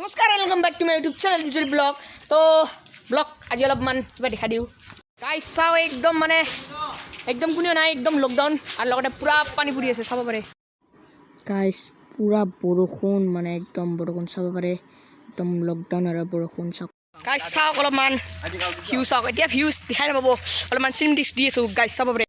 নমস্কাৰ welcome back to my YouTube channel Dipjyoti blog তো blog আজি অলপমান কিবা দেখা দিওঁ গাইছ চাও একদম কোনেও নাই একদম লকডাউন আৰু লগতে পুৰা পানী পৰি আছে চাব পাৰে গাইছ পুৰা বৰষুণ একদম বৰষুণ চাব পাৰে একদম লকডাউন আৰু বৰষুণ চাওক গাইছ চাওক অলপমান ভিউ চাওক এতিয়া ভিউজ দেখাই নাপাব অলপমান চিনেমেটিক্স দি আছোঁ গাইছ চাব পাৰে